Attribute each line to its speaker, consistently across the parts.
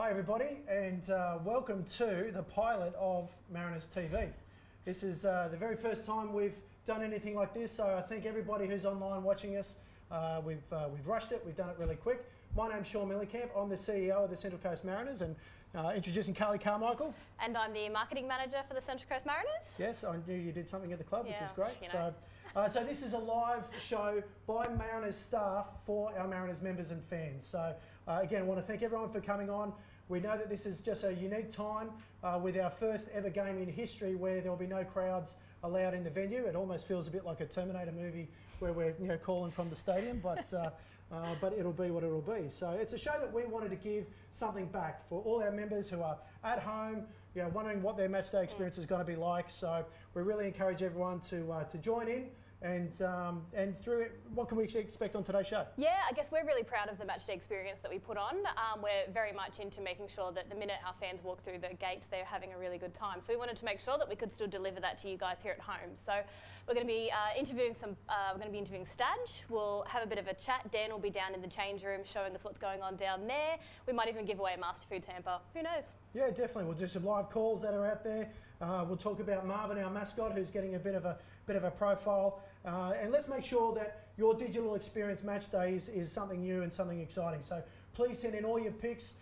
Speaker 1: Hi everybody, and welcome to the pilot of Mariners TV. This is the very first time we've done anything like this, so I think everybody who's online watching us, we've rushed it, we've done it really quick. My name's Sean Millicamp, I'm the CEO of the Central Coast Mariners, and introducing Carly Carmichael.
Speaker 2: And I'm the marketing manager for the Central Coast Mariners.
Speaker 1: Yes, I knew you did something at the club, which is great.
Speaker 2: You know.
Speaker 1: So this is a live show by Mariners staff for our Mariners members and fans. So again, I want to thank everyone for coming on. We know that this is just a unique time with our first ever game in history where there will be no crowds allowed in the venue. It almost feels a bit like a Terminator movie where we're calling from the stadium, but it'll be what it'll be. So it's a show that we wanted to give something back for all our members who are at home, wondering what their match day experience is going to be like. So we really encourage everyone to join in. And through it, what can we expect on today's show?
Speaker 2: Yeah, I guess we're really proud of the matchday experience that we put on. We're very much into making sure that the minute our fans walk through the gates, they're having a really good time. So we wanted to make sure that we could still deliver that to you guys here at home. So we're going to be interviewing Stadge. We'll have a bit of a chat. Dan will be down in the change room showing us what's going on down there. We might even give away a Master Food Tamper. Who knows?
Speaker 1: Yeah, definitely. We'll do some live calls that are out there. We'll talk about Marvin, our mascot, who's getting a bit of a profile. And let's make sure that your digital experience match day is something new and something exciting. So please send in all your pics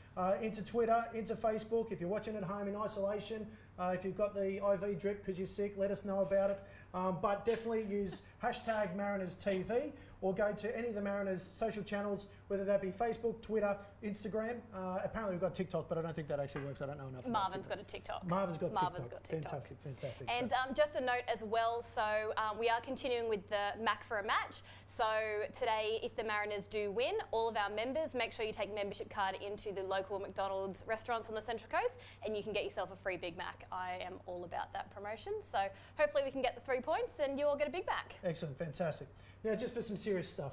Speaker 1: into Twitter, into Facebook. If you're watching at home in isolation, if you've got the IV drip because you're sick, let us know about it. But definitely use hashtag Mariners TV or go to any of the Mariners social channels, whether that be Facebook, Twitter, Instagram. Apparently we've got TikTok, but I don't think that actually works. I don't know enough.
Speaker 2: Marvin's got a TikTok.
Speaker 1: Marvin's got TikTok.
Speaker 2: Fantastic.
Speaker 1: And
Speaker 2: just a note as well, so we are continuing with the Mac for a Match. So today, if the Mariners do win, all of our members, make sure you take membership card into the local McDonald's restaurants on the Central Coast and you can get yourself a free Big Mac. I am all about that promotion. So hopefully we can get the 3 points and you all get a Big Mac.
Speaker 1: Excellent, fantastic. Now just for some serious stuff.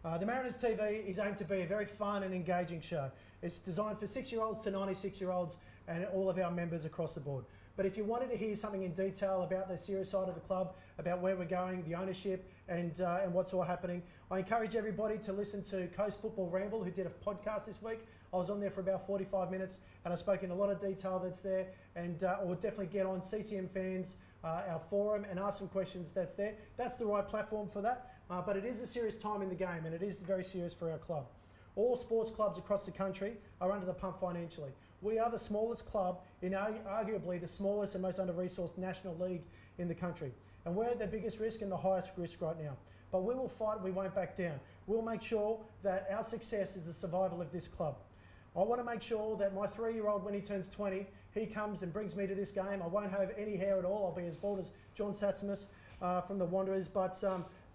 Speaker 1: The Mariners TV is aimed to be a very fun and engaging show. It's designed for 6-year-olds to 96-year-olds and all of our members across the board. But if you wanted to hear something in detail about the serious side of the club, about where we're going, the ownership, and what's all happening, I encourage everybody to listen to Coast Football Ramble, who did a podcast this week. I was on there for about 45 minutes, and I spoke in a lot of detail that's there. And or definitely get on CCM Fans, our forum, and ask some questions that's there. That's the right platform for that. But it is a serious time in the game, and it is very serious for our club. All sports clubs across the country are under the pump financially. We are the smallest club in arguably the smallest and most under-resourced national league in the country. And we're at the biggest risk and the highest risk right now. But we will fight, we won't back down. We'll make sure that our success is the survival of this club. I want to make sure that my 3-year-old, when he turns 20, he comes and brings me to this game. I won't have any hair at all. I'll be as bald as John Satsimus from the Wanderers. But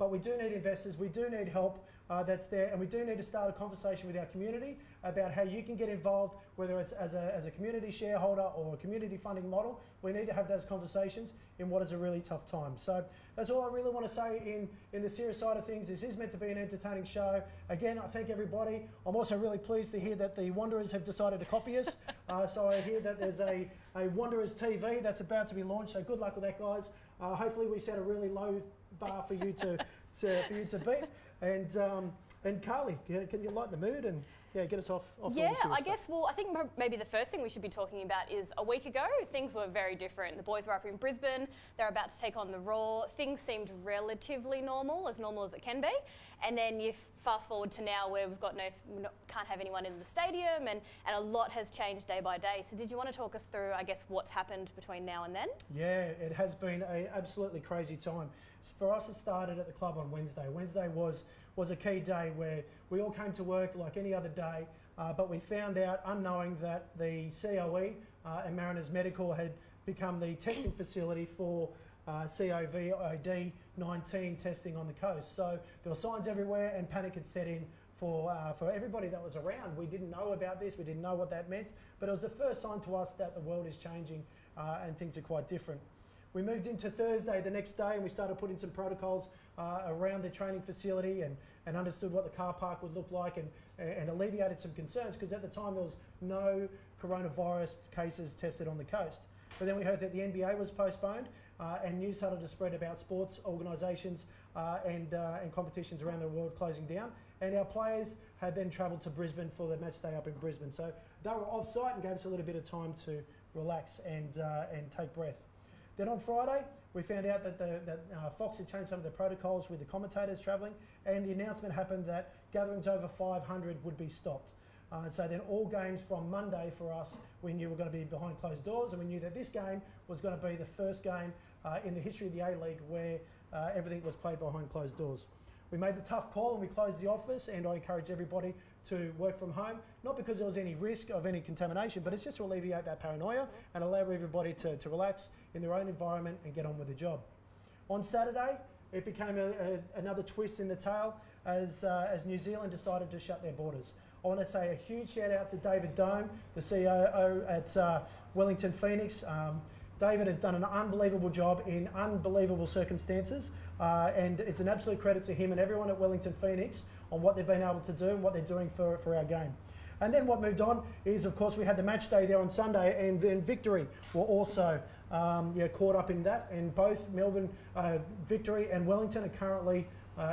Speaker 1: we do need investors. We do need help that's there. And we do need to start a conversation with our community about how you can get involved, whether it's as a community shareholder or a community funding model. We need to have those conversations in what is a really tough time. So that's all I really want to say in the serious side of things. This is meant to be an entertaining show. Again, I thank everybody. I'm also really pleased to hear that the Wanderers have decided to copy us. So I hear that there's a Wanderers TV that's about to be launched. So good luck with that, guys. Hopefully we set a really low bar for you to beat. And Carly, can you lighten the mood and get us off?
Speaker 2: Yeah, I guess. Well, I think maybe the first thing we should be talking about is a week ago things were very different. The boys were up in Brisbane. They're about to take on the Raw. Things seemed relatively normal as it can be. And then you fast forward to now where we've got can't have anyone in the stadium, and a lot has changed day by day. So did you want to talk us through, I guess, what's happened between now and then?
Speaker 1: Yeah, it has been an absolutely crazy time. For us, it started at the club on Wednesday. Wednesday was a key day where we all came to work like any other day, but we found out unknowing that the COE and Mariners Medical had become the testing facility for COVID-19 testing on the coast. So there were signs everywhere and panic had set in for everybody that was around. We didn't know about this, we didn't know what that meant, but it was the first sign to us that the world is changing and things are quite different. We moved into Thursday the next day and we started putting some protocols around the training facility and understood what the car park would look like and alleviated some concerns because at the time there was no coronavirus cases tested on the coast. But then we heard that the NBA was postponed and news started to spread about sports organisations and competitions around the world closing down. And our players had then travelled to Brisbane for the match day up in Brisbane. So they were off-site and gave us a little bit of time to relax and take breath. Then on Friday, we found out that Fox had changed some of the protocols with the commentators travelling, and the announcement happened that gatherings over 500 would be stopped. So then all games from Monday for us, we knew were going to be behind closed doors, and we knew that this game was going to be the first game in the history of the A-League where everything was played behind closed doors. We made the tough call and we closed the office, and I encourage everybody to work from home, not because there was any risk of any contamination, but it's just to alleviate that paranoia and allow everybody to relax in their own environment and get on with the job. On Saturday, it became another twist in the tale as New Zealand decided to shut their borders. I want to say a huge shout out to David Dome, the CEO at Wellington Phoenix. David has done an unbelievable job in unbelievable circumstances, and it's an absolute credit to him and everyone at Wellington Phoenix on what they've been able to do and what they're doing for our game. And then what moved on is, of course, we had the match day there on Sunday, and then Victory were also caught up in that, and both Melbourne Victory and Wellington are currently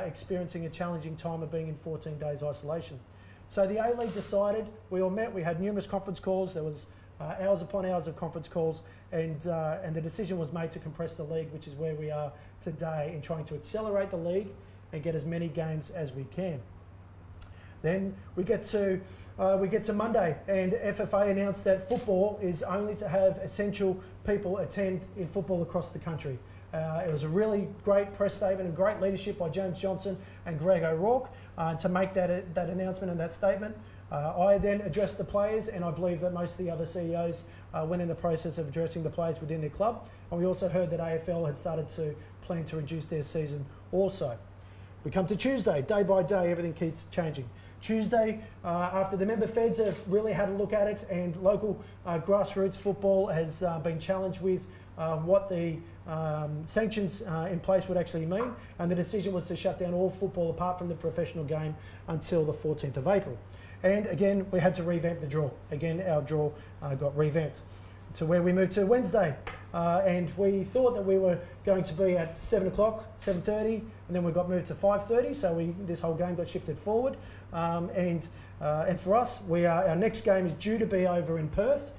Speaker 1: experiencing a challenging time of being in 14 days isolation. So the A-League decided, we all met, we had numerous conference calls, there was hours upon hours of conference calls, and the decision was made to compress the league, which is where we are today, in trying to accelerate the league and get as many games as we can. Then we get to Monday, and FFA announced that football is only to have essential people attend in football across the country. It was a really great press statement and great leadership by James Johnson and Greg O'Rourke to make that announcement and that statement. I then addressed the players, and I believe that most of the other CEOs went in the process of addressing the players within their club. And we also heard that AFL had started to plan to reduce their season also. We come to Tuesday, day by day, everything keeps changing. Tuesday, after the member feds have really had a look at it, and local grassroots football has been challenged with what the sanctions in place would actually mean, and the decision was to shut down all football apart from the professional game until the 14th of April. And again, we had to revamp the draw. Again, our draw got revamped to where we moved to Wednesday. And we thought that we were going to be at 7 o'clock, 7:30, and then we got moved to 5:30, so this whole game got shifted forward. And for us, our next game is due to be over in Perth.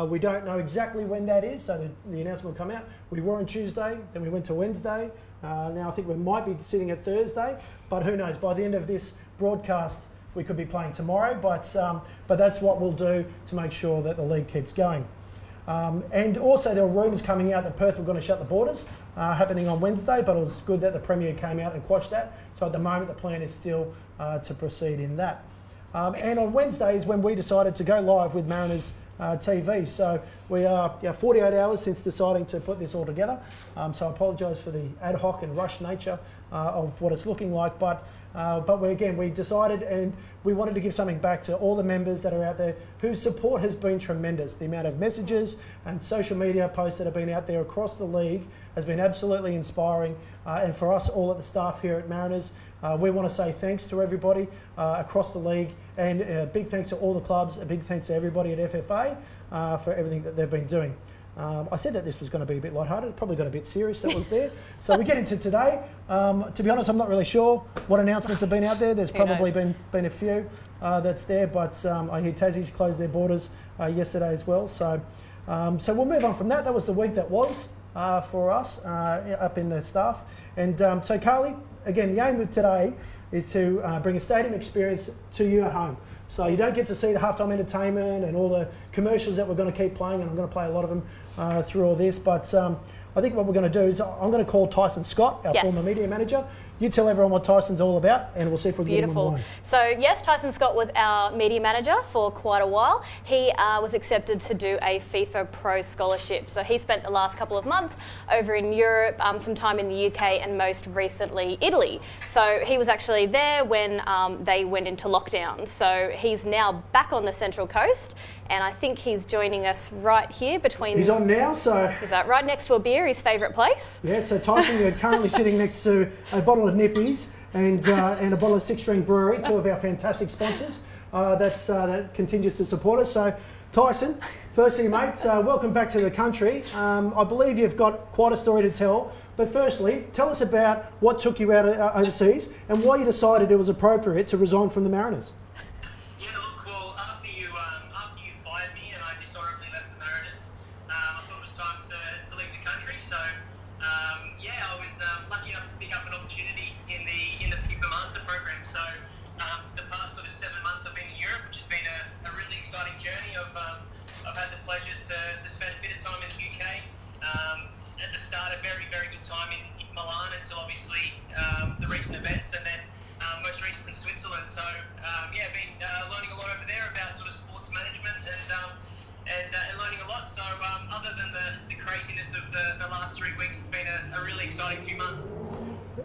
Speaker 1: We don't know exactly when that is, so the announcement will come out. We were on Tuesday, then we went to Wednesday. Now I think we might be sitting at Thursday, but who knows? By the end of this broadcast, we could be playing tomorrow, but that's what we'll do to make sure that the league keeps going. And also there were rumours coming out that Perth were going to shut the borders, happening on Wednesday, but it was good that the Premier came out and quashed that. So at the moment the plan is still to proceed in that. And on Wednesday is when we decided to go live with Mariners TV. So we are 48 hours since deciding to put this all together. So I apologise for the ad hoc and rush nature of what it's looking like, but we decided, and we wanted to give something back to all the members that are out there whose support has been tremendous. The amount of messages and social media posts that have been out there across the league has been absolutely inspiring. And for us all at the staff here at Mariners, we want to say thanks to everybody across the league, and a big thanks to all the clubs, a big thanks to everybody at FFA for everything that they've been doing. I said that this was going to be a bit lighthearted. It probably got a bit serious, that was there. So we get into today. To be honest, I'm not really sure what announcements have been out there. There's probably been a few that's there, but I hear Tassie's closed their borders yesterday as well. So we'll move on from that. That was the week that was for us up in the staff. And so Carly, again, the aim of today is to bring a stadium experience to you at home. So you don't get to see the halftime entertainment and all the commercials that we're going to keep playing, and I'm going to play a lot of them through all this. But I think what we're going to do is I'm going to call Tyson Scott, our former media manager. You tell everyone what Tyson's all about, and we'll see if we can get him on the line.
Speaker 2: So yes, Tyson Scott was our media manager for quite a while. He was accepted to do a FIFA Pro scholarship. So he spent the last couple of months over in Europe, some time in the UK, and most recently Italy. So he was actually there when they went into lockdown. So he's now back on the Central Coast, and I think he's joining us right here between...
Speaker 1: He's on now, so...
Speaker 2: Is that right next to a beer, his favourite place?
Speaker 1: Yeah, so Tyson, you're currently sitting next to a bottle of Nippies and a bottle of Six String Brewery, two of our fantastic sponsors that continues to support us. So Tyson, firstly mate, welcome back to the country. I believe you've got quite a story to tell, but firstly, tell us about what took you out overseas and why you decided it was appropriate to resign from the Mariners.
Speaker 3: Yeah, look, well, after you So I was lucky enough to pick up an opportunity in the FIFA Master program. So for the past sort of 7 months, I've been in Europe, which has been a really exciting journey. I've had the pleasure to spend a bit of time in the UK. At the start, a very, very good time in Milan until obviously the recent events, and then most recently in Switzerland. So been learning a lot over there about sort of sports management and learning a lot. So other than the craziness of the last 3 weeks, it's been a really exciting few months.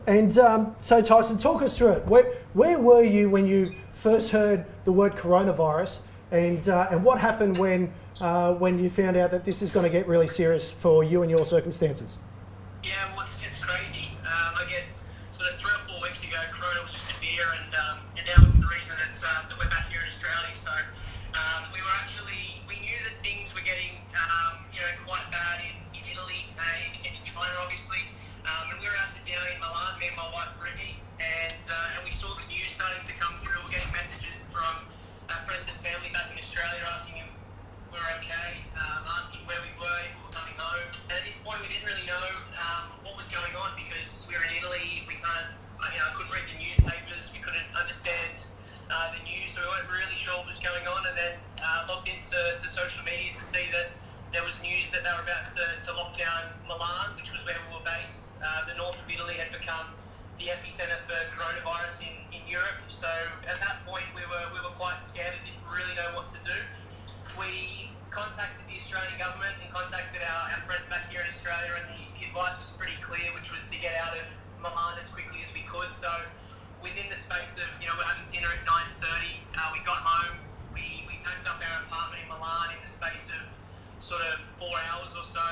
Speaker 1: And so Tyson, talk us through it. Where were you when you first heard the word coronavirus, and what happened when you found out that this is going to get really serious for you and your circumstances?
Speaker 3: Yeah, well, it's crazy. I guess sort of 3 or 4 weeks ago, Corona was just a beer, and now it's the reason that we're back here in Australia. So we knew that things were getting quite bad in Italy and in China, obviously. And we were out to dinner in Milan, me and my wife Brittany, and we saw the news starting to come through. We're getting messages from friends and family back in Australia asking if we're okay, asking where we were, if we were coming home. And at this point, we didn't really know what was going on because we were in Italy. We couldn't read the newspapers. We couldn't understand the news, so we weren't really sure what was going on. And then logged into social media to see that there was news that they were about to lock down Milan, which was where we were based. The north of Italy had become the epicenter for coronavirus in Europe. So at that point, we were quite scared and didn't really know what to do. We contacted the Australian government and contacted our friends back here in Australia, and the advice was pretty clear, which was to get out of Milan as quickly as we could. So within the space of, we're having dinner at 9:30, we got home, we packed up our apartment in Milan in the space of sort of 4 hours or so,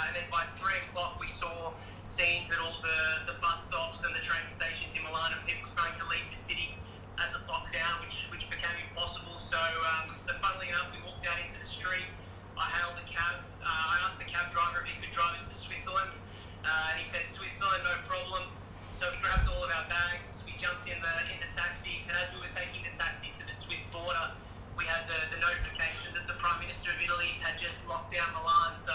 Speaker 3: and then by 3 o'clock we saw scenes at all the bus stops and the train stations in Milan, and people trying to leave the city as a lockdown, which became impossible. So funnily enough, we walked out into the street. I hailed a cab. I asked the cab driver if he could drive us to Switzerland, and he said Switzerland, no problem. So we grabbed all of our bags, we jumped in the taxi, and as we were taking the taxi to the Swiss border, we had the notification that the Prime Minister of Italy had just locked down Milan. So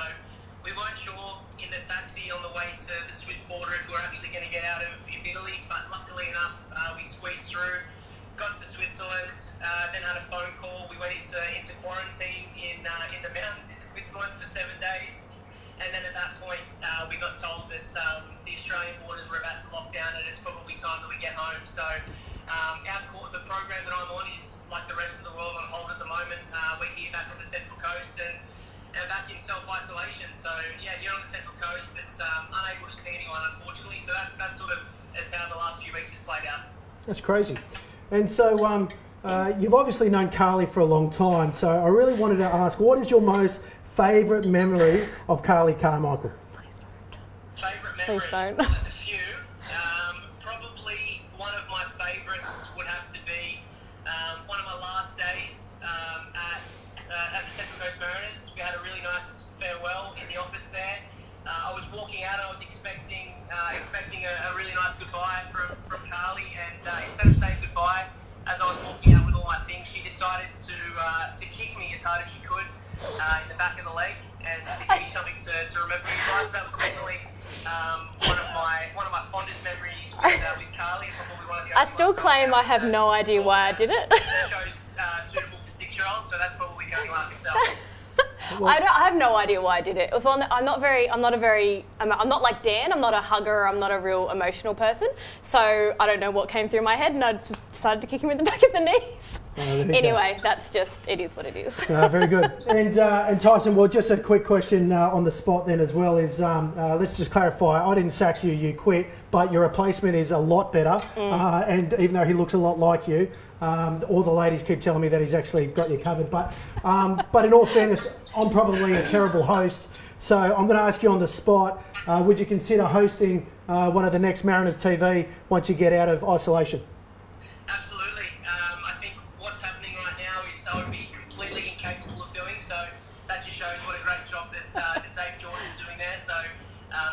Speaker 3: we weren't sure in the taxi on the way to the Swiss border if we were actually going to get out of Italy, but luckily enough, we squeezed through, got to Switzerland, then had a phone call. We went into quarantine in the mountains in Switzerland for 7 days, and then at that point we got told that the Australian borders were about to lock down, and it's probably time that we get home. So the program that I'm on is like the rest of the world on hold at the moment. We're here back on the Central Coast and back in self-isolation. So you're on the Central Coast, but unable to see anyone, unfortunately. So that sort of is how the last few weeks has played out.
Speaker 1: That's crazy. And so you've obviously known Carly for a long time, so I really wanted to ask, what is your most favourite memory of Carly Carmichael?
Speaker 3: Favourite memory?
Speaker 2: Please don't.
Speaker 3: There's a few. Probably one of my favourites would have to be one of my last days at the Central Coast Mariners. We had a really nice farewell in the office there. I was walking out, I was expecting a really nice goodbye from Carly, and instead of saying goodbye, as I was walking out with all my things, she decided to kick me as hard as she could in the back of the leg, and to give me something to remember you guys. That was definitely one of my fondest memories with Carly, and probably one of the
Speaker 2: I still claim I have no idea why I did it.
Speaker 3: The show's suitable for 6-year-olds, so that's probably going to laugh itself.
Speaker 2: I have no idea why I did it. It was one that I'm not like Dan. I'm not a hugger. I'm not a real emotional person. So I don't know what came through my head, and I just decided to kick him in the back of the knees. Anyway, that's just, it is what it is.
Speaker 1: Very good. And Tyson, well, just a quick question on the spot then as well is, let's just clarify, I didn't sack you, you quit, but your replacement is a lot better. And even though he looks a lot like you, all the ladies keep telling me that he's actually got you covered. But in all fairness, I'm probably a terrible host. So I'm going to ask you on the spot, would you consider hosting one of the next Mariners TV once you get out of isolation?
Speaker 3: Absolutely. I think what's happening right now is I would be completely incapable of doing, so that just shows what a great job that Dave Jordan is doing there. So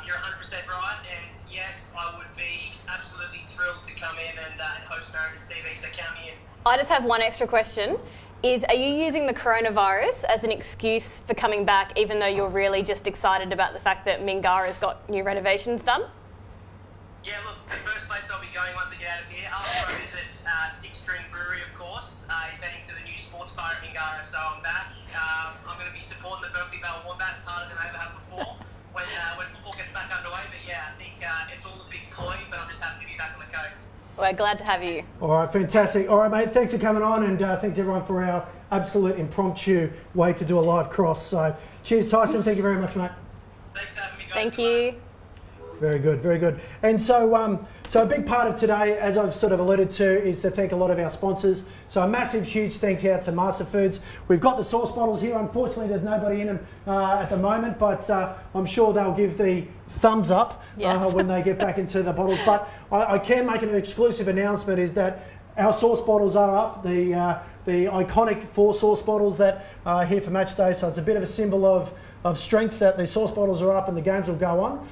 Speaker 3: you're 100% right, and yes, I would be absolutely thrilled to come in and host Mariners TV, so count me in.
Speaker 2: I just have one extra question. are you using the coronavirus as an excuse for coming back, even though you're really just excited about the fact that Mingara's got new renovations done?
Speaker 3: Yeah, look, the first place I'll be going once I get out of here, after I visit Six String Brewery, of course, is heading to the new sports bar at Mingara, so I'm back. I'm going to be supporting the Berkeley Vale Wombats harder than I ever have before when football gets back underway. But yeah, I think it's all a big ploy, but I'm just happy to be back on the coast.
Speaker 2: We're glad to have you.
Speaker 1: All right, fantastic. All right, mate, thanks for coming on, and thanks everyone for our absolute impromptu way to do a live cross. So cheers, Tyson. Thank you very much, mate.
Speaker 3: Thanks for having me, guys.
Speaker 2: Thank you.
Speaker 1: Very good, very good. And so, so a big part of today, as I've sort of alluded to, is to thank a lot of our sponsors. So a massive, huge thank you out to Master Foods. We've got the sauce bottles here. Unfortunately, there's nobody in them at the moment, but I'm sure they'll give the thumbs up when they get back into the bottles. But I can make an exclusive announcement, is that our sauce bottles are up. The iconic 4 sauce bottles that are here for match day. So it's a bit of a symbol of strength that the sauce bottles are up and the games will go on.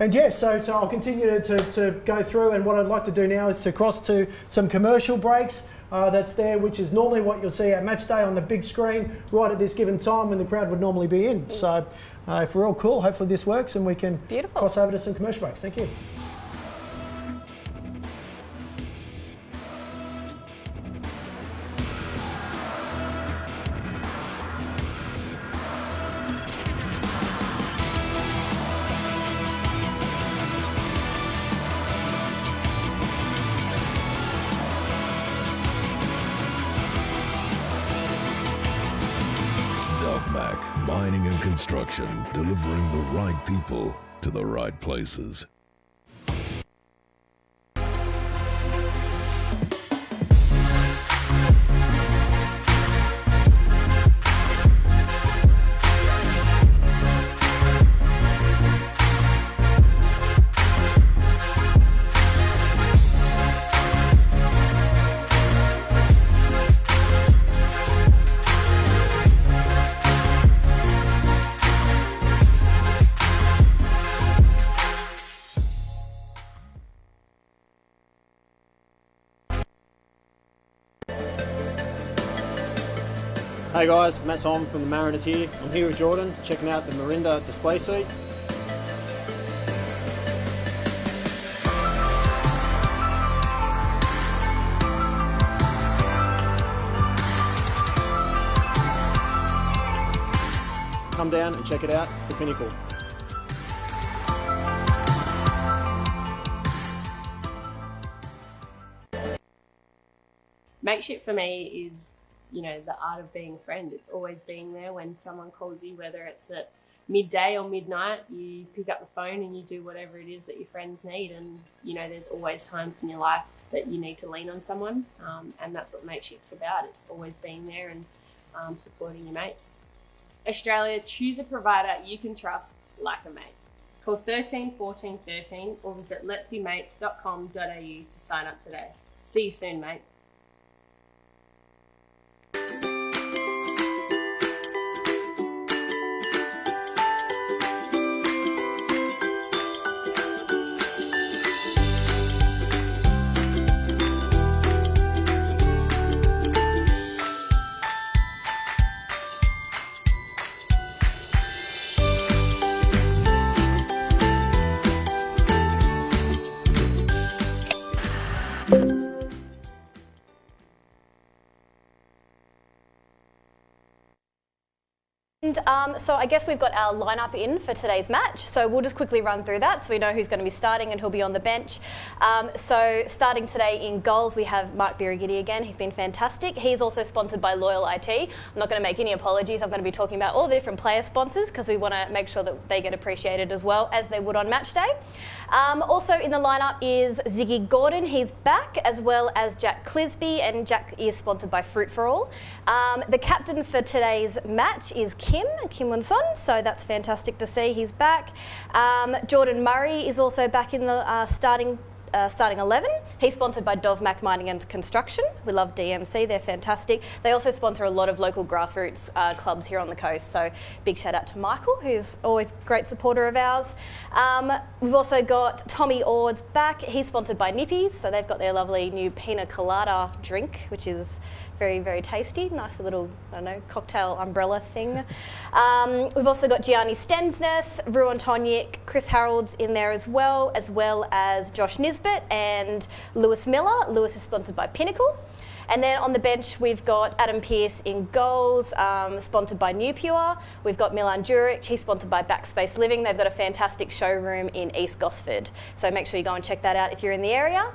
Speaker 1: And yeah, so I'll continue to go through, and what I'd like to do now is to cross to some commercial breaks that's there, which is normally what you'll see at match day on the big screen right at this given time when the crowd would normally be in. So if we're all cool, hopefully this works and we can cross over to some commercial breaks. Thank you.
Speaker 4: Mining and construction, delivering the right people to the right places.
Speaker 5: Hey guys, Matt Solomon from the Mariners here. I'm here with Jordan, checking out the Marinda display suite. Come down and check it out, the pinnacle.
Speaker 6: Mateship for me is, the art of being a friend. It's always being there when someone calls you, whether it's at midday or midnight. You pick up the phone and you do whatever it is that your friends need. And, there's always times in your life that you need to lean on someone. And that's what Mateship's about. It's always being there and supporting your mates. Australia, choose a provider you can trust like a mate. Call 13 14 13 or visit letsbemates.com.au to sign up today. See you soon, mate.
Speaker 2: And so I guess we've got our lineup in for today's match. So we'll just quickly run through that so we know who's going to be starting and who'll be on the bench. So starting today in goals, we have Mark Birigidi again. He's been fantastic. He's also sponsored by Loyal IT. I'm not going to make any apologies. I'm going to be talking about all the different player sponsors because we want to make sure that they get appreciated as well as they would on match day. Also in the lineup is Ziggy Gordon. He's back, as well as Jack Clisby, and Jack is sponsored by Fruit for All. The captain for today's match is Kim Won-son, so that's fantastic to see. He's back. Jordan Murray is also back in the starting 11. He's sponsored by Dovmac Mining and Construction. We love DMC, they're fantastic. They also sponsor a lot of local grassroots clubs here on the coast, so big shout out to Michael, who's always a great supporter of ours. We've also got Tommy Ords back. He's sponsored by Nippies, so they've got their lovely new pina colada drink, which is Very, very tasty. Nice little, I don't know, cocktail umbrella thing. We've also got Gianni Stensness, Ruan Tonyik, Chris Harold's in there as well as Josh Nisbet and Lewis Miller. Lewis is sponsored by Pinnacle. And then on the bench, we've got Adam Pearce in goals, sponsored by New Pure. We've got Milan Juric, he's sponsored by Backspace Living. They've got a fantastic showroom in East Gosford. So make sure you go and check that out if you're in the area.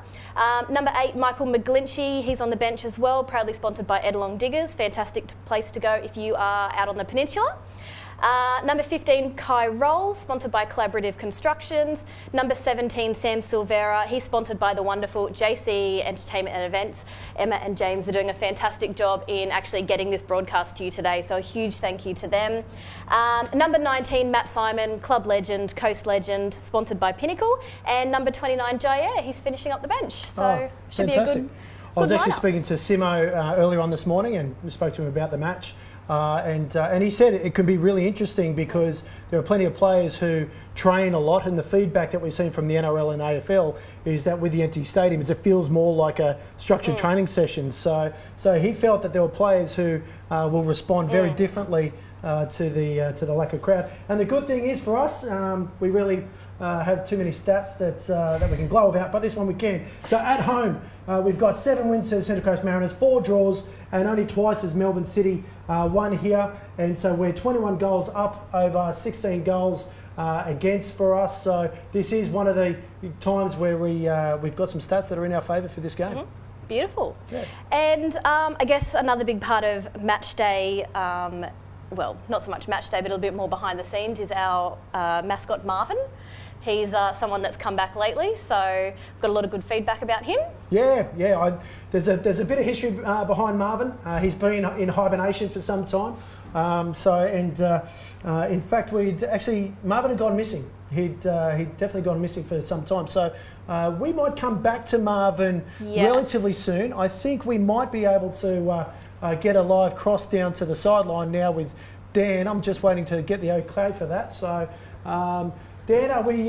Speaker 2: Number 8, Michael McGlinchey, he's on the bench as well, proudly sponsored by Edelong Diggers. Fantastic place to go if you are out on the peninsula. Number 15, Kai Rolls, sponsored by Collaborative Constructions. Number 17, Sam Silvera, he's sponsored by the wonderful JC Entertainment and Events. Emma and James are doing a fantastic job in actually getting this broadcast to you today, so a huge thank you to them. Number 19, Matt Simon, club legend, coast legend, sponsored by Pinnacle. And number 29, Jair, he's finishing up the bench, so should be a good
Speaker 1: I was actually
Speaker 2: lineup.
Speaker 1: speaking to Simo earlier on this morning, and we spoke to him about the match. And he said it can be really interesting because there are plenty of players who train a lot, and the feedback that we've seen from the NRL and AFL is that with the empty stadiums, it feels more like a structured training session. So he felt that there were players who will respond very differently to the lack of crowd. And the good thing is for us, we really have too many stats that we can glow about, but this one we can. So at home, we've got 7 wins to the Central Coast Mariners, 4 draws, and only twice as Melbourne City won here. And so we're 21 goals up over 16 goals against for us. So this is one of the times where we've got some stats that are in our favour for this game.
Speaker 2: Mm-hmm. Beautiful.
Speaker 1: Yeah.
Speaker 2: And I guess another big part of match day, well, not so much match day, but a little bit more behind the scenes, is our mascot Marvin. He's someone that's come back lately, so got a lot of good feedback about him.
Speaker 1: Yeah. There's a bit of history behind Marvin. He's been in hibernation for some time. In fact, Marvin had gone missing. He'd definitely gone missing for some time. So we might come back to Marvin relatively soon. I think we might be able to get a live cross down to the sideline now with Dan. I'm just waiting to get the okay for that. So. Dan, are we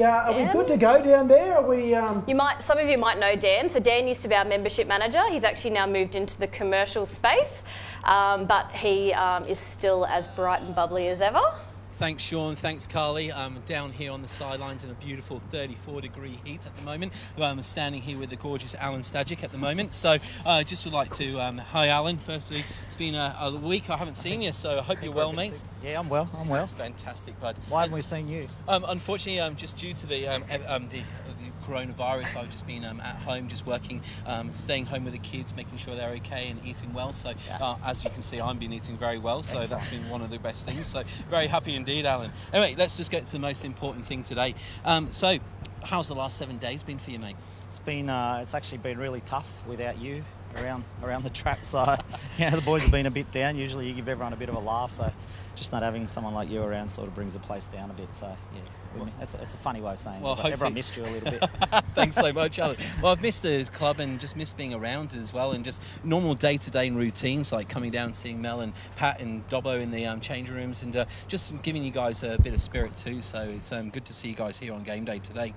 Speaker 1: good to go down there? Are we?
Speaker 2: Some of you might know Dan. So Dan used to be our membership manager. He's actually now moved into the commercial space, but he is still as bright and bubbly as ever.
Speaker 7: Thanks, Sean. Thanks, Carly. I'm down here on the sidelines in a beautiful 34-degree heat at the moment. I'm standing here with the gorgeous Alan Stajic at the moment. So just would like to, hi Alan, firstly. It's been a week I haven't seen you, so I hope you're well, mate.
Speaker 8: Yeah, I'm well.
Speaker 7: Fantastic, bud.
Speaker 8: Why haven't we seen you?
Speaker 7: Unfortunately, just due to the coronavirus, I've just been at home, just working, staying home with the kids, making sure they're okay and eating well. So as you can see, I've been eating very well, so
Speaker 8: Excellent.
Speaker 7: That's been one of the best things. So very happy indeed, Alan. Anyway, let's just get to the most important thing today. So how's the last 7 days been for you, mate?
Speaker 8: It's actually been really tough without you around the track. So the boys have been a bit down. Usually you give everyone a bit of a laugh. So just not having someone like you around sort of brings the place down a bit. So it's a funny way of saying it, but everyone missed you a little bit.
Speaker 7: Thanks so much, Alan. Well, I've missed the club and just missed being around as well, and just normal day-to-day routines like coming down, seeing Mel and Pat and Dobbo in the change rooms, and just giving you guys a bit of spirit too. So it's good to see you guys here on game day today.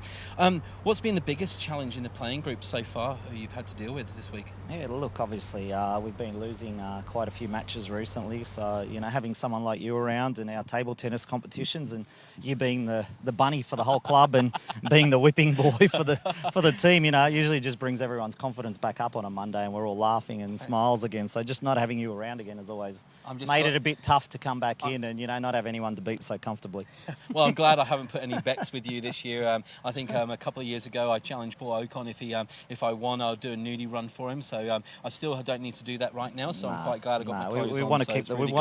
Speaker 7: What's been the biggest challenge in the playing group so far you've had to deal with this week?
Speaker 8: Yeah, look, obviously we've been losing quite a few matches recently. So having someone like you around in our table tennis competitions, and you being the bunny for the whole club and being the whipping boy for the team, usually just brings everyone's confidence back up on a Monday, and we're all laughing and smiles again. So just not having you around again has always made it a bit tough to come back in and not have anyone to beat so comfortably.
Speaker 7: Well, I'm glad I haven't put any bets with you this year. I think a couple of years ago I challenged Paul Ocon if I won I'll do a nudie run for him. So I still don't need to do that right now. So I'm quite glad I got my clothes
Speaker 8: we
Speaker 7: on.
Speaker 8: want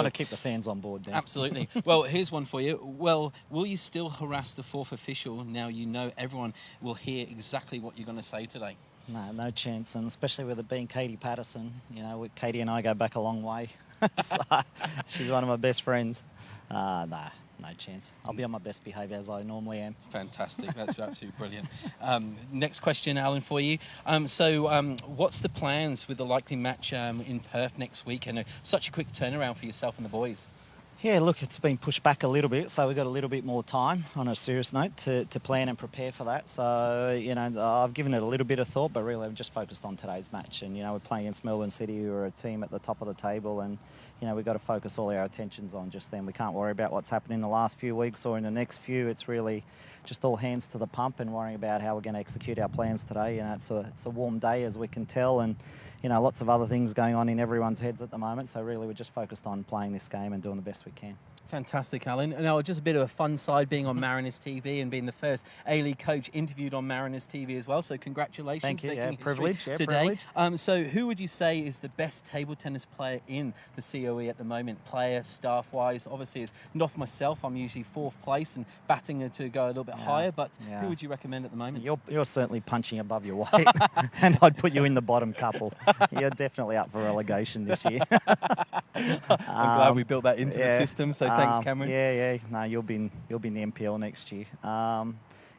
Speaker 8: to keep the fans on board then.
Speaker 7: Absolutely. Well, here's one for you. Well, will you still harass the fourth official now you know everyone will hear exactly what you're going to say today?
Speaker 8: No chance, and especially with it being Katie Patterson. Katie and I go back a long way. So she's one of my best friends. No chance. I'll be on my best behaviour as I normally am.
Speaker 7: Fantastic. That's absolutely brilliant. Next question, Alan, for you. What's the plans with the likely match in Perth next week, and such a quick turnaround for yourself and the boys?
Speaker 8: Yeah, look, it's been pushed back a little bit, so we've got a little bit more time, on a serious note, to plan and prepare for that. So, you know, I've given it a little bit of thought, but really I've just focused on today's match. And, you know, we're playing against Melbourne City, who are a team at the top of the table, and, you know, we've got to focus all our attentions on just them. We can't worry about what's happened in the last few weeks or in the next few. It's really just all hands to the pump and worrying about how we're going to execute our plans today. You know, it's a warm day, as we can tell, and, you know, lots of other things going on in everyone's heads at the moment. So really we're just focused on playing this game and doing the best we can.
Speaker 7: Fantastic, Alan. Now, just a bit of a fun side being on Mariners TV and being the first A-League coach interviewed on Mariners TV as well. So congratulations.
Speaker 8: Thank you.
Speaker 7: Making
Speaker 8: Yeah, privilege. Yeah,
Speaker 7: today.
Speaker 8: privilege.
Speaker 7: So who would you say is the best table tennis player in the COE at the moment, player, staff-wise? Obviously, it's not for myself. I'm usually 4th place and batting to go a little bit higher. But who would you recommend at the moment?
Speaker 8: You're certainly punching above your weight, and I'd put you in the bottom couple. You're definitely up for relegation this year.
Speaker 7: I'm glad we built that into the system. So thanks, Cameron.
Speaker 8: Yeah. No, you'll be in the NPL next year.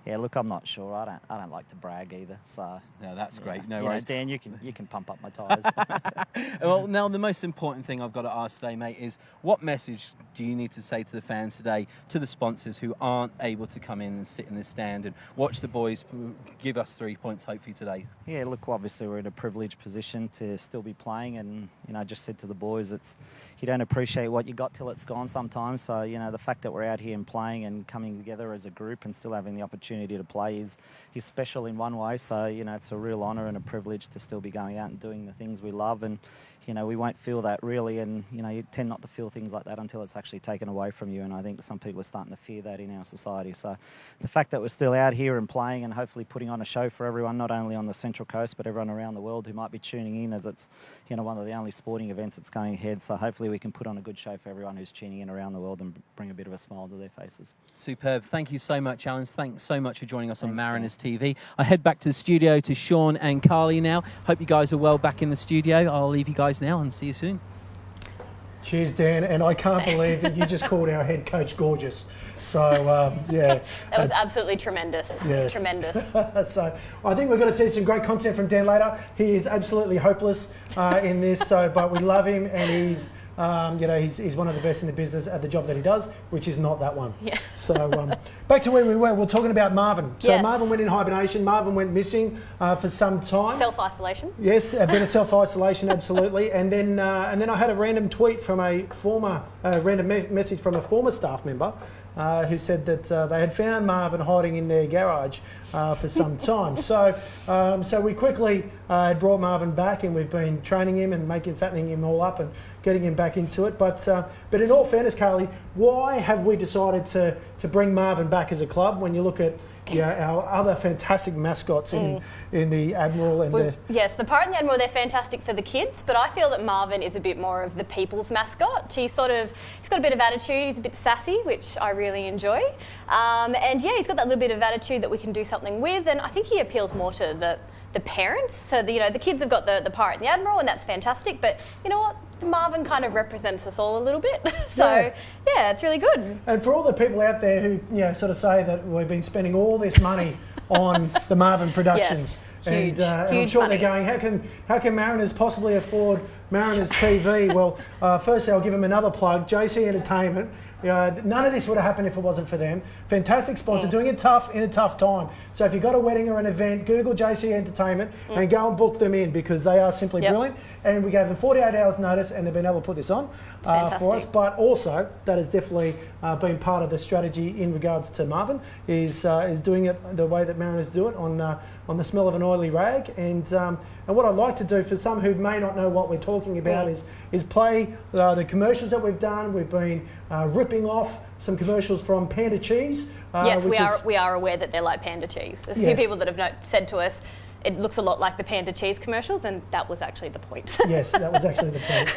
Speaker 8: Yeah, look, I'm not sure. I don't like to brag either. So
Speaker 7: no, that's great. No
Speaker 8: you
Speaker 7: worries,
Speaker 8: know, Dan. You can pump up my tyres.
Speaker 7: Well, now the most important thing I've got to ask today, mate, is what message do you need to say to the fans today, to the sponsors who aren't able to come in and sit in the stand and watch the boys give us 3 points, hopefully today?
Speaker 8: Yeah, look, obviously we're in a privileged position to still be playing, and you know, I just said to the boys, you don't appreciate what you got till it's gone sometimes. So you know, the fact that we're out here and playing and coming together as a group and still having the opportunity to play is special in one way. So you know, it's a real honour and a privilege to still be going out and doing the things we love. And you know, we won't feel that really, and you know, you tend not to feel things like that until it's actually taken away from you. And I think some people are starting to fear that in our society. So the fact that we're still out here and playing and hopefully putting on a show for everyone, not only on the Central Coast but everyone around the world who might be tuning in, as it's, you know, one of the only sporting events that's going ahead. So hopefully we can put on a good show for everyone who's tuning in around the world and bring a bit of a smile to their faces.
Speaker 7: Superb. Thank you so much, Alan. Thanks so much for joining us on Mariners TV. I head back to the studio to Sean and Carly now. Hope you guys are well back in the studio. I'll leave you guys now and see you soon.
Speaker 1: Cheers, Dan. And I can't believe that you just called our head coach gorgeous. So, yeah.
Speaker 2: That was absolutely tremendous. Yes. It was tremendous.
Speaker 1: So I think we're going to see some great content from Dan later. He is absolutely hopeless in this, but we love him, and he's one of the best in the business at the job that he does, which is not that one. Yeah. So back to where we were. We're talking about Marvin. So yes. Marvin went in hibernation. Marvin went missing for some time.
Speaker 2: Self-isolation.
Speaker 1: Yes, a bit of self-isolation, absolutely. And then I had a random tweet from random message from a former staff member who said that they had found Marvin hiding in their garage for some time. So we quickly brought Marvin back, and we've been training him and fattening him all up and getting him back into it. But in all fairness, Carly, why have we decided to bring Marvin back as a club when you look at our other fantastic mascots in the Admiral and
Speaker 2: Yes, the Pirate and the Admiral, they're fantastic for the kids, but I feel that Marvin is a bit more of the people's mascot. He's got a bit of attitude, he's a bit sassy, which I really enjoy. And yeah, he's got that little bit of attitude that we can do something with, and I think he appeals more to the parents. So the kids have got the Pirate and the Admiral, and that's fantastic, but you know what? Marvin kind of represents us all a little bit. So yeah, it's really good.
Speaker 1: And for all the people out there who sort of say that we've been spending all this money on the Marvin productions,
Speaker 2: yes, huge
Speaker 1: I'm sure
Speaker 2: money.
Speaker 1: they're going, how can Mariners possibly afford Mariners TV? Well, firstly, I'll give them another plug, JC Entertainment. None of this would have happened if it wasn't for them. Fantastic sponsor, doing it tough in a tough time. So if you've got a wedding or an event, Google JC Entertainment and go and book them in, because they are simply brilliant. And we gave them 48 hours notice, and they've been able to put this on for us. But also, that has definitely been part of the strategy in regards to Marvin, is doing it the way that Mariners do it, on the smell of an oily rag. And what I'd like to do, for some who may not know what we're talking about, is play the commercials that we've done. We've been ripping off some commercials from Panda Cheese.
Speaker 2: Yes, we are aware that they're like Panda Cheese. There's a few people that have said to us, it looks a lot like the Panda Cheese commercials, and that was actually the point.
Speaker 1: Yes, that was actually the point.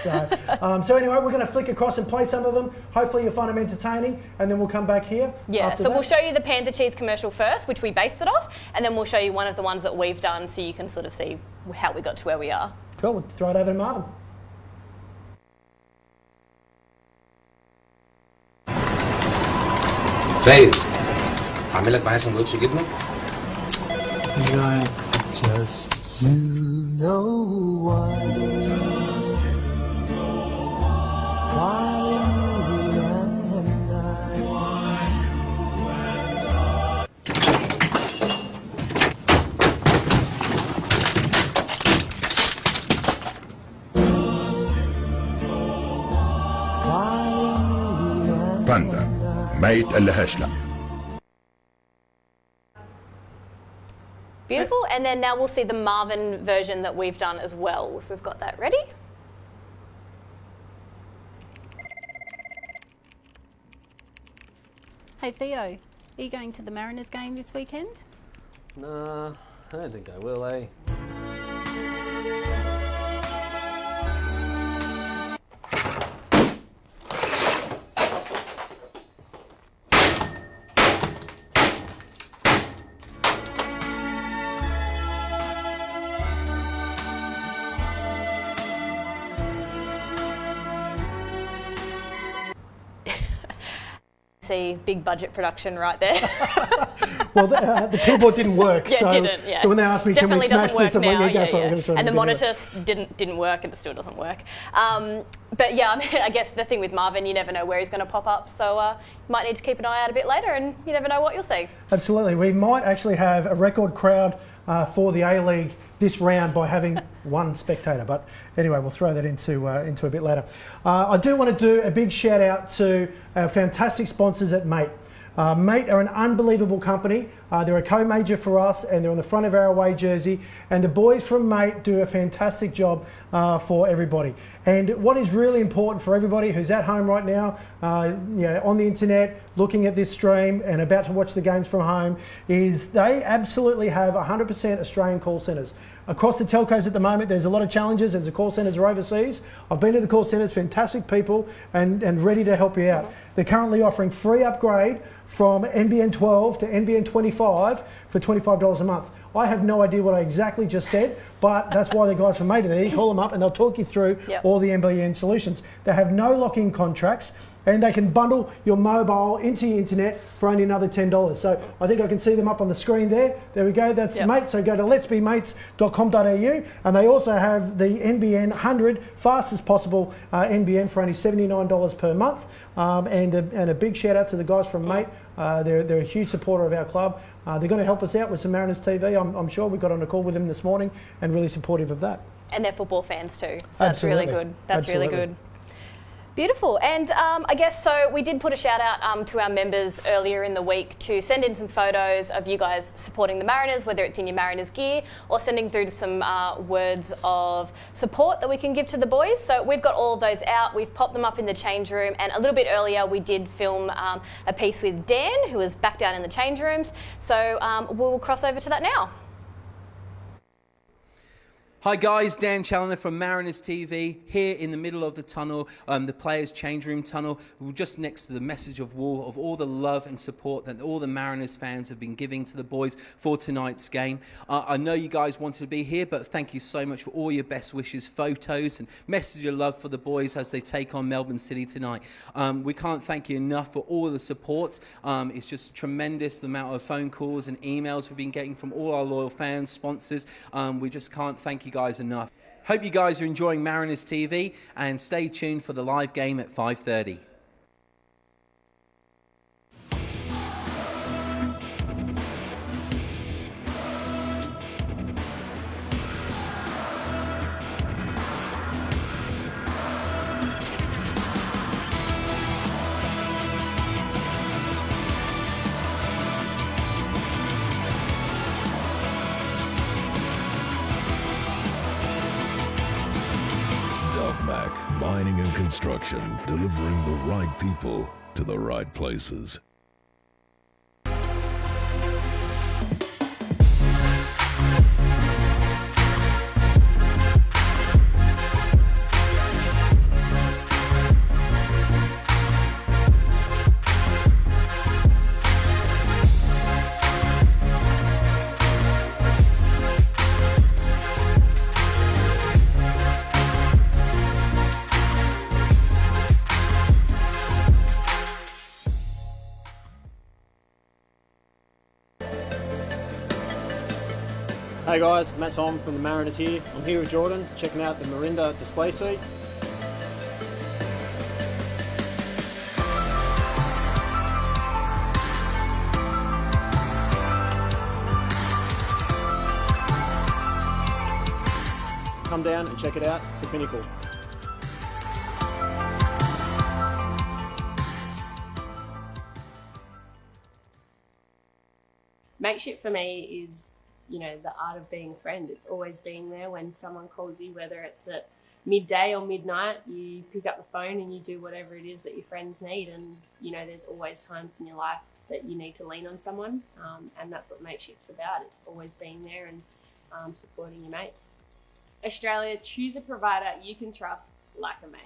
Speaker 1: So anyway, we're going to flick across and play some of them. Hopefully you'll find them entertaining, and then we'll come back here.
Speaker 2: Yeah, so we'll show you the Panda Cheese commercial first, which we based it off, and then we'll show you one of the ones that we've done, so you can sort of see how we got to where we are.
Speaker 1: Cool, we'll throw it over to Marvin.
Speaker 9: فايز اعمل لك معايا سندوتش جبنه.
Speaker 10: Just you know why you
Speaker 4: ما يتقلهاش لا.
Speaker 2: Beautiful. And then now we'll see the Marvin version that we've done as well, if we've got that ready.
Speaker 11: Hey Theo, are you going to the Mariners game this weekend?
Speaker 5: Nah, I don't think I will, eh?
Speaker 2: See, big budget production right there.
Speaker 1: Well, the keyboard didn't work.
Speaker 2: Yeah,
Speaker 1: so,
Speaker 2: it didn't. Yeah.
Speaker 1: So when they asked me,
Speaker 2: Definitely
Speaker 1: can we smash this? I'm like,
Speaker 2: now.
Speaker 1: yeah, go for it. We're going to throw it
Speaker 2: And the
Speaker 1: in middle.
Speaker 2: monitor didn't work, and it still doesn't work. But yeah, I mean, I guess the thing with Marvin, you never know where he's going to pop up. So you might need to keep an eye out a bit later, and you never know what you'll see.
Speaker 1: Absolutely. We might actually have a record crowd for the A-League this round by having one spectator. But anyway, we'll throw that into a bit later. I do want to do a big shout out to our fantastic sponsors at Mate. Mate are an unbelievable company. They're a co-major for us, and they're on the front of our away jersey. And the boys from Mate do a fantastic job for everybody. And what is really important for everybody who's at home right now, on the internet, looking at this stream and about to watch the games from home, is they absolutely have 100% Australian call centres. Across the telcos at the moment, there's a lot of challenges as the call centres are overseas. I've been to the call centres, fantastic people, and ready to help you out. They're currently offering free upgrade from NBN 12 to NBN 25 for $25 a month. I have no idea what I exactly just said, but that's why the guys from Mate are there. You call them up and they'll talk you through all the NBN solutions. They have no lock-in contracts, and they can bundle your mobile into your internet for only another $10. So I think I can see them up on the screen there. There we go, that's Mate. So go to letsbemates.com.au, and they also have the NBN 100 fastest possible NBN for only $79 per month. And a big shout out to the guys from Mate. They're a huge supporter of our club. They're going to help us out with some Mariners TV. I'm sure we got on a call with them this morning, and really supportive of that.
Speaker 2: And they're football fans too, so that's really good. That's really good. Beautiful. And I guess so we did put a shout out to our members earlier in the week to send in some photos of you guys supporting the Mariners, whether it's in your Mariners gear or sending through some words of support that we can give to the boys. So we've got all of those out. We've popped them up in the change room, and a little bit earlier we did film a piece with Dan, who was back down in the change rooms. So we'll cross over to that now.
Speaker 7: Hi guys, Dan Challoner from Mariners TV, here in the middle of the tunnel, the players' change room tunnel. We're just next to the message of wall of all the love and support that all the Mariners fans have been giving to the boys for tonight's game. I know you guys wanted to be here, but thank you so much for all your best wishes, photos, and message of love for the boys as they take on Melbourne City tonight. We can't thank you enough for all of the support. It's just tremendous, the amount of phone calls and emails we've been getting from all our loyal fans, sponsors. We just can't thank you guys enough. Hope you guys are enjoying Mariners TV, and stay tuned for the live game at 5:30.
Speaker 4: Mining and construction, delivering the right people to the right places.
Speaker 5: Hey guys, Matt Simon from the Mariners here. I'm here with Jordan, checking out the Marinda display suite. Come down and check it out, the pinnacle.
Speaker 6: Mateship for me is, you know, the art of being a friend. It's always being there when someone calls you, whether it's at midday or midnight. You pick up the phone and you do whatever it is that your friends need. And, you know, there's always times in your life that you need to lean on someone, and that's what Mateship's about. It's always being there and supporting your mates. Australia, choose a provider you can trust like a mate.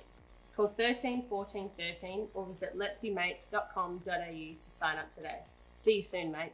Speaker 6: Call 13 14 13 or visit letsbemates.com.au to sign up today. See you soon, mate.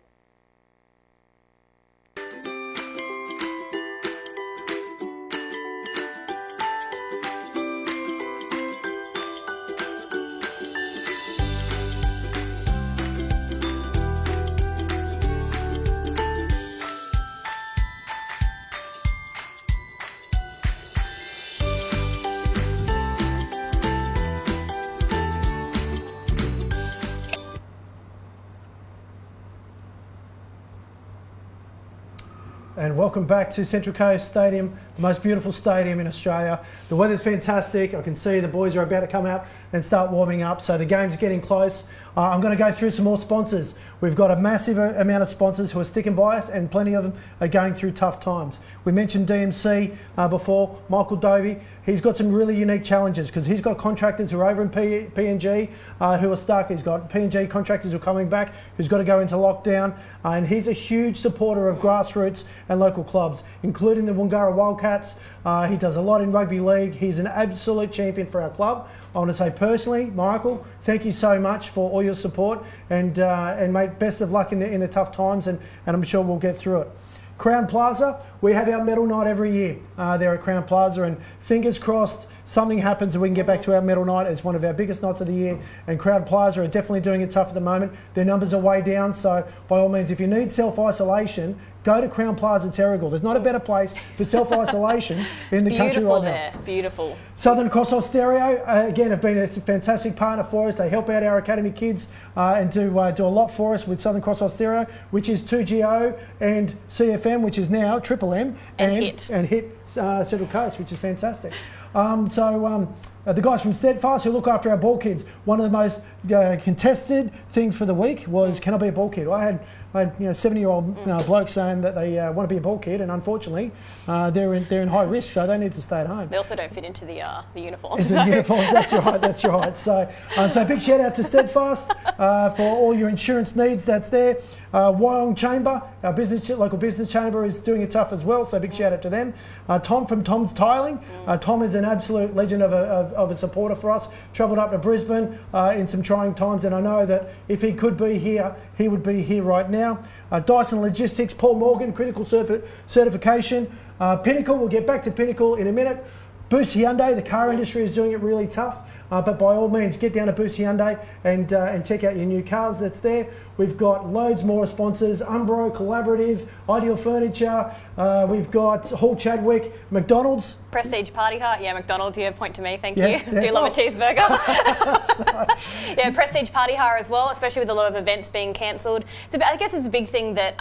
Speaker 1: And welcome back to Central Coast Stadium, the most beautiful stadium in Australia. The weather's fantastic. I can see the boys are about to come out and start warming up, so the game's getting close. I'm going to go through some more sponsors. We've got a massive amount of sponsors who are sticking by us, and plenty of them are going through tough times. We mentioned DMC before, Michael Dovey. He's got some really unique challenges because he's got contractors who are over in PNG who are stuck. He's got PNG contractors who are coming back, who's got to go into lockdown. And he's a huge supporter of grassroots and local clubs, including the Wangara Wildcats. He does a lot in rugby league. He's an absolute champion for our club. I want to say personally, Michael, thank you so much for all your support, and mate, best of luck in the tough times, and I'm sure we'll get through it. Crown Plaza, we have our medal night every year there at Crown Plaza, and fingers crossed something happens and we can get back to our medal night. It's one of our biggest nights of the year, and Crown Plaza are definitely doing it tough at the moment. Their numbers are way down, so by all means, if you need self-isolation, go to Crown Plaza Terrigal. There's not a better place for self-isolation in the country right now.
Speaker 2: Beautiful.
Speaker 1: Southern Cross Austereo, again, have been a fantastic partner for us. They help out our academy kids and do a lot for us with Southern Cross Austereo, which is 2GO and CFM, which is now Triple M, and Hit Central Coast, which is fantastic. The guys from Steadfast who look after our ball kids. One of the most contested things for the week was, can I be a ball kid? I had 70-year-old blokes saying that they want to be a ball kid, and unfortunately they're in high risk, so they need to stay at home.
Speaker 2: They also don't fit into the uniforms.
Speaker 1: It's the uniforms, that's right. So big shout out to Steadfast for all your insurance needs. That's there. Wyong Chamber, our local business chamber, is doing it tough as well, so big shout out to them. Tom from Tom's Tiling. Tom is an absolute legend of a supporter for us. Travelled up to Brisbane in some trying times, and I know that if he could be here, he would be here right now. Dyson Logistics, Paul Morgan, critical certification. Pinnacle, we'll get back to Pinnacle in a minute. Boost Hyundai, the car industry is doing it really tough, but by all means, get down to Boost Hyundai and check out your new cars that's there. We've got loads more sponsors: Umbro, Collaborative, Ideal Furniture. We've got Hall Chadwick, McDonald's.
Speaker 2: Prestige Party Hut. Yeah, McDonald's, yeah, point to me, thank
Speaker 1: yes,
Speaker 2: you.
Speaker 1: Yes,
Speaker 2: Do love a cheeseburger. Yeah, Prestige Party Hut as well, especially with a lot of events being cancelled. I guess it's a big thing that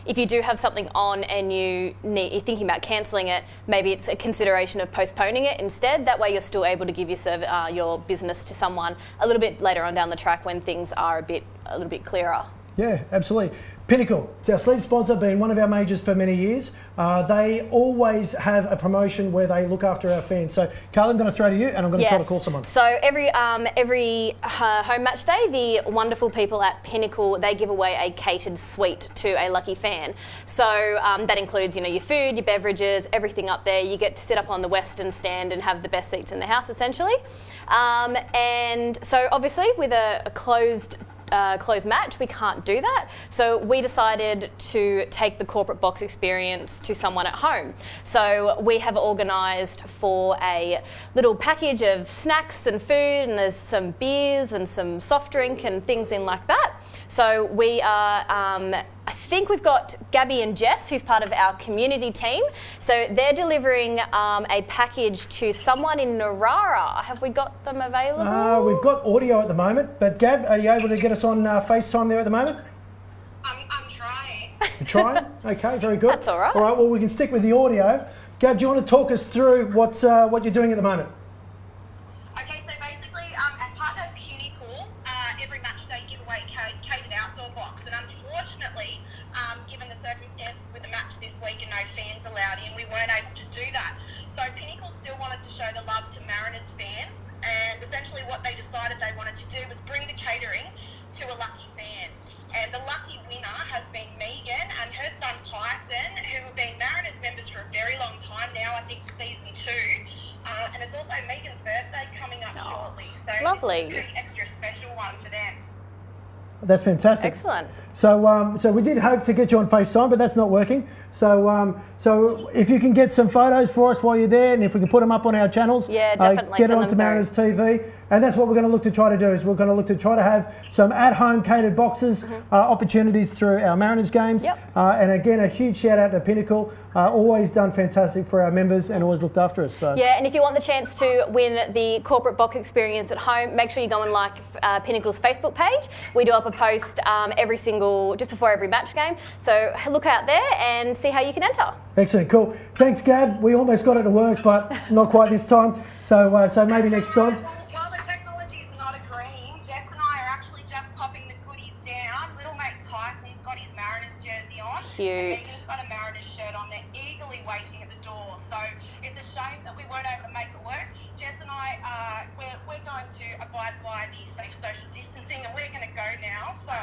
Speaker 2: if you do have something on and you're thinking about cancelling it, maybe it's a consideration of postponing it instead. That way you're still able to give your business to someone a little bit later on down the track when things are a little bit clearer.
Speaker 1: Yeah, absolutely. Pinnacle, it's our sleeve sponsor, been one of our majors for many years. They always have a promotion where they look after our fans. So, Carly, I'm going to throw to you, and I'm going to try to call someone.
Speaker 2: So every home match day, the wonderful people at Pinnacle, they give away a catered suite to a lucky fan. So that includes, your food, your beverages, everything up there. You get to sit up on the western stand and have the best seats in the house, essentially. And so, obviously, with a closed match, we can't do that. So we decided to take the corporate box experience to someone at home. So we have organised for a little package of snacks and food, and there's some beers and some soft drink and things in like that. So we are, I think we've got Gabby and Jess, who's part of our community team. So they're delivering a package to someone in Narara. Have we got them available?
Speaker 1: We've got audio at the moment, but Gab, are you able to get us on FaceTime there at the moment?
Speaker 3: I'm trying.
Speaker 1: You're trying? Okay, very good.
Speaker 2: That's all right.
Speaker 1: All right, well, we can stick with the audio. Gab, do you want to talk us through what you're doing at the moment?
Speaker 3: Okay, so basically, as part of Pinnacle, every match day giveaway catered outdoor box.
Speaker 12: box. And unfortunately, given the circumstances with the match this week and no fans allowed in, we weren't able to do that. So Pinnacle still wanted to show the love to Mariners fans, and essentially what they decided they wanted to do was bring the catering to a lucky fan. And the lucky winner has been Megan and her son Tyson, who have been Mariners members for a very long time now, I think season 2. And it's also Megan's birthday coming up shortly. So
Speaker 2: lovely.
Speaker 12: It's a pretty extra special one for them.
Speaker 1: That's fantastic.
Speaker 2: Excellent.
Speaker 1: So, so we did hope to get you on FaceTime, but that's not working. So, so if you can get some photos for us while you're there, and if we can put them up on our channels,
Speaker 2: definitely
Speaker 1: get it onto Mariners TV. And that's what we're going to look to try to do. Is we're going to look to try to have some at-home catered boxes opportunities through our Mariners games. And again, a huge shout out to Pinnacle. Always done fantastic for our members and always looked after us. So.
Speaker 2: Yeah, and if you want the chance to win the corporate box experience at home, make sure you go and like Pinnacle's Facebook page. We do up a post just before every match game. So look out there and see how you can enter.
Speaker 1: Excellent, cool. Thanks, Gab. We almost got it to work, but not quite this time. So, so maybe next time.
Speaker 12: While the technology's not agreeing, Jess and I are actually just popping the goodies down. Little mate Tyson's got his Mariners jersey on.
Speaker 2: Cute.
Speaker 12: And Megan's got a Mariners shirt on. They're eagerly waiting at the door. So it's a shame that we weren't able to make it work. Jess and I, we're going to abide by the safe social distancing, and we're going to go now so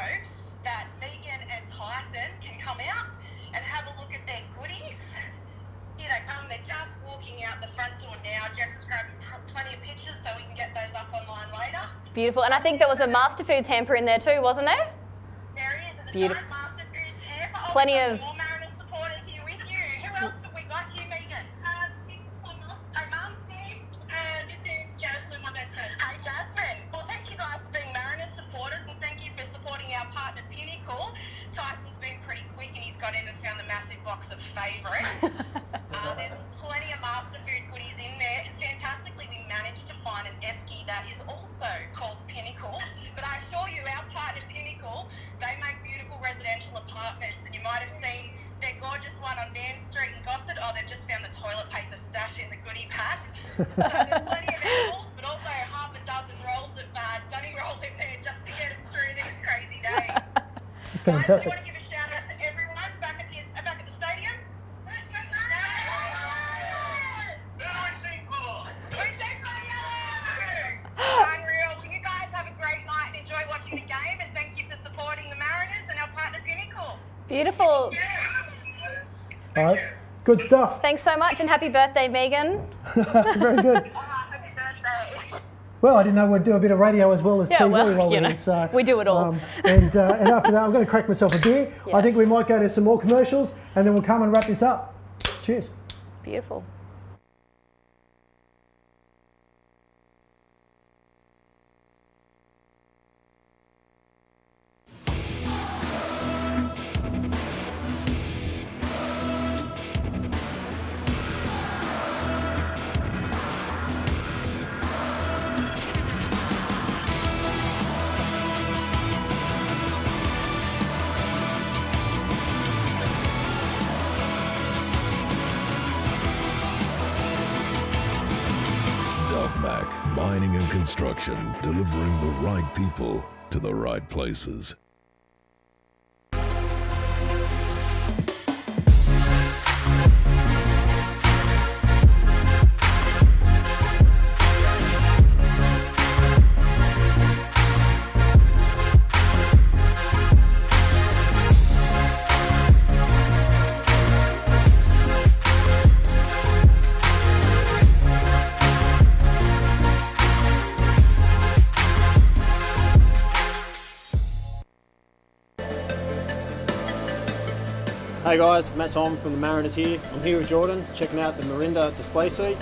Speaker 12: that Megan and Tyson can come out and have a look at their goodies. Here they come. They're just walking out the front door now. Jess is grabbing plenty of pictures so we can get those up online later.
Speaker 2: Beautiful. And I think there was a Master Foods hamper in there too, wasn't there?
Speaker 12: There is. There's a
Speaker 2: Beautiful.
Speaker 12: giant Master Foods hamper. Oh,
Speaker 2: Plenty
Speaker 12: we've got
Speaker 2: of-
Speaker 12: more Mariners supporters here with you. Who else have we got here, Megan? Hi, Mum. And this is Jasmine, my best friend. Hi, Jasmine. Well, thank you guys for being Mariners supporters, and thank you for supporting our partner Pinnacle. Tyson's been pretty quick and he's got in and found the massive box of favourites. There's plenty of Master Food goodies in there, and fantastically we managed to find an esky that is also called Pinnacle. But I assure you, our partner Pinnacle, they make beautiful residential apartments, and you might have seen their gorgeous one on Dan Street in Gossett. Oh, they've just found the toilet paper stash in the goodie pack. There's plenty of edibles, but also half a dozen rolls of Dunny Roll in there just to get them through these crazy days. Guys, do you want to give a shout out to everyone back at the stadium? Unreal. Well, you guys have a great night and enjoy watching the game, and thank you for supporting the Mariners and our partner Pinnacle.
Speaker 2: Beautiful.
Speaker 1: All right, good stuff.
Speaker 2: Thanks so much and happy birthday, Megan.
Speaker 1: Very good.
Speaker 12: Happy birthday.
Speaker 1: Well, I didn't know we'd do a bit of radio as well as TV
Speaker 2: well,
Speaker 1: while
Speaker 2: you
Speaker 1: we're
Speaker 2: know,
Speaker 1: here, so,
Speaker 2: we do it all.
Speaker 1: And after that, I'm going to crack myself a beer. I
Speaker 2: Yes.
Speaker 1: think we might go to some more commercials, and then we'll come and wrap this up. Cheers.
Speaker 2: Beautiful.
Speaker 4: Mining and construction, delivering the right people to the right places.
Speaker 5: Hey guys, Matt Tom from the Mariners here. I'm here with Jordan, checking out the Mirinda display suite.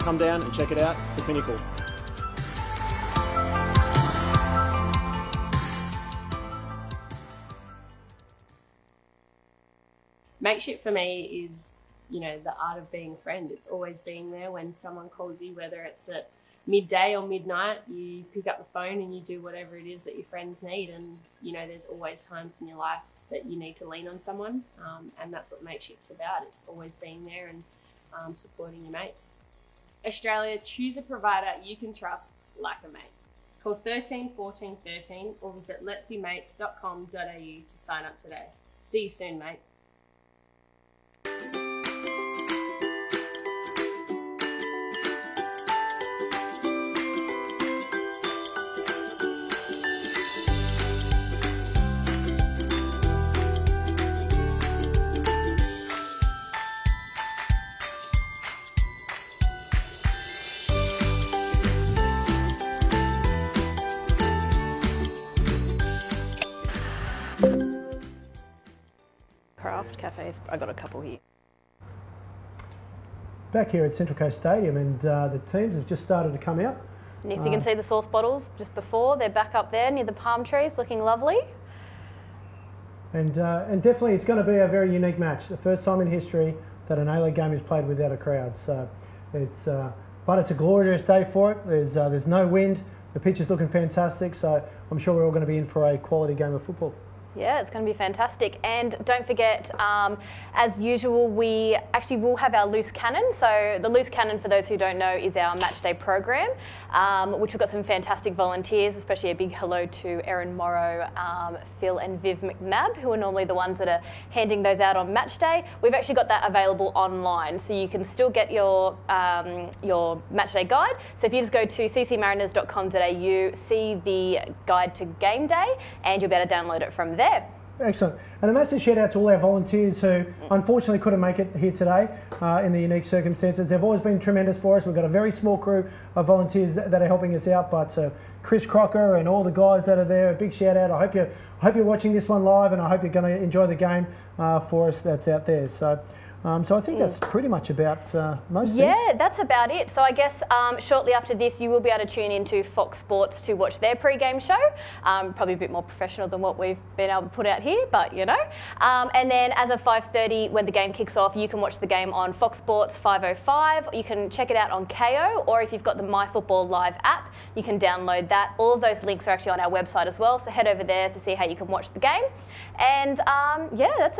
Speaker 5: Come down and check it out, the Pinnacle.
Speaker 6: Makeship for me is, you know, the art of being a friend. It's always being there when someone calls you, whether it's at midday or midnight, you pick up the phone and you do whatever it is that your friends need. And, you know, there's always times in your life that you need to lean on someone, and that's what mateship's about. It's always being there and supporting your mates. Australia, choose a provider you can trust like a mate. Call 13 14 13 or visit letsbemates.com.au to sign up today. See you soon, mate.
Speaker 2: Craft cafes. I got a couple here.
Speaker 1: Back here at Central Coast Stadium, and the teams have just started to come out.
Speaker 2: And as you can see the sauce bottles just before, they're back up there near the palm trees, looking lovely.
Speaker 1: And definitely it's going to be a very unique match. The first time in history that an A-League game is played without a crowd. So but it's a glorious day for it. There's no wind. The pitch is looking fantastic. So I'm sure we're all going to be in for a quality game of football.
Speaker 2: Yeah, it's going to be fantastic. And don't forget, as usual, we actually will have our loose cannon. So the loose cannon, for those who don't know, is our match day program, which we've got some fantastic volunteers, especially a big hello to Erin Morrow, Phil and Viv McNabb, who are normally the ones that are handing those out on match day. We've actually got that available online, so you can still get your match day guide. So if you just go to ccmariners.com.au, see the guide to game day, and you'll be able to download it from there.
Speaker 1: Excellent. And a massive shout out to all our volunteers who unfortunately couldn't make it here today in the unique circumstances. They've always been tremendous for us. We've got a very small crew of volunteers that are helping us out, but Chris Crocker and all the guys that are there, a big shout out. I hope you're watching this one live, and I hope you're going to enjoy the game for us that's out there. So I think that's pretty much about most things.
Speaker 2: Yeah, that's about it. So I guess shortly after this, you will be able to tune into Fox Sports to watch their pre-game show. Probably a bit more professional than what we've been able to put out here, but you know. And then as of 5:30, when the game kicks off, you can watch the game on Fox Sports 505. You can check it out on KO, or if you've got the MyFootball Live app, you can download that. All of those links are actually on our website as well, so head over there to see how you can watch the game. And yeah, that's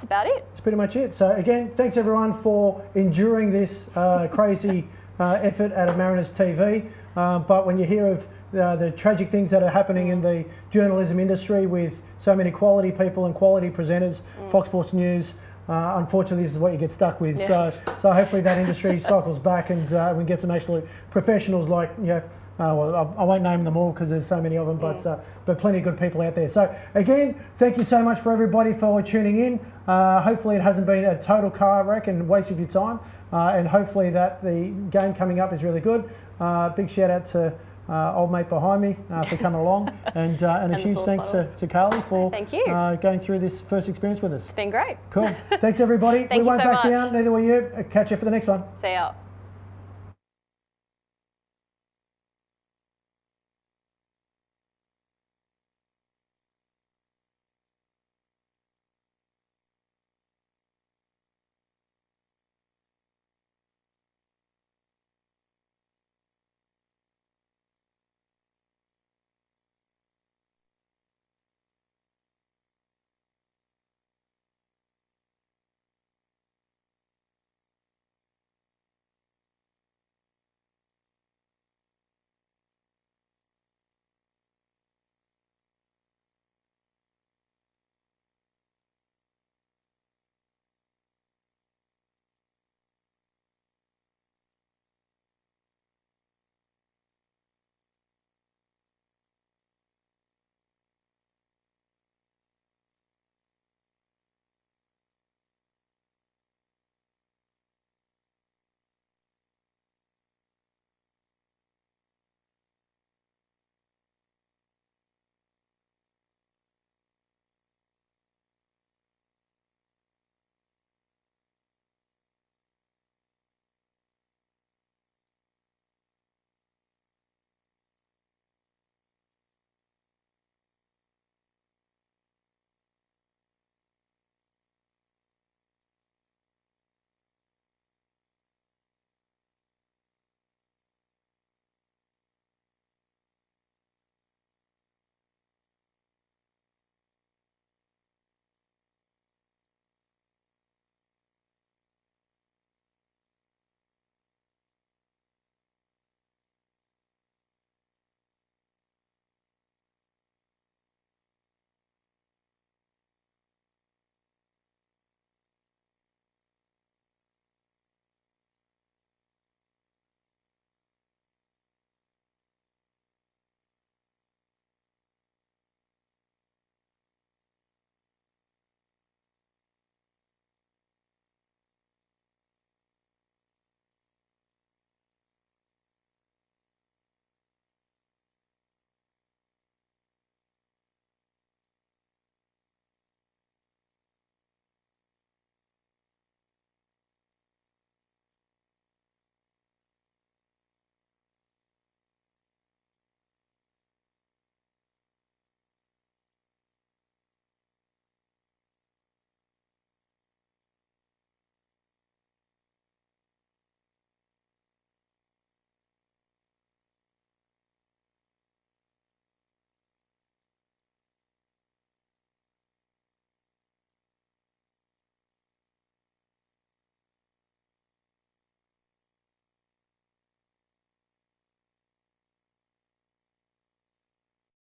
Speaker 2: about it.
Speaker 1: That's pretty much it. So again, thanks everyone for enduring this crazy effort out of Mariners TV. But when you hear of the tragic things that are happening in the journalism industry with so many quality people and quality presenters, Fox Sports News, unfortunately this is what you get stuck with.
Speaker 2: Yeah.
Speaker 1: So hopefully that industry cycles back, and we get some absolute professionals like, you know, well, I won't name them all because there's so many of them, but plenty of good people out there. So again, thank you so much for everybody for tuning in. Hopefully it hasn't been a total car wreck and waste of your time, and hopefully that the game coming up is really good. Big shout out to old mate behind me for coming along, and a huge thanks to Carly for going through this first experience with us.
Speaker 2: It's been great.
Speaker 1: Cool. Thanks everybody.
Speaker 2: Thank
Speaker 1: we
Speaker 2: you
Speaker 1: won't
Speaker 2: so
Speaker 1: back
Speaker 2: much.
Speaker 1: down, neither will you. Catch you for the next one.
Speaker 2: See ya.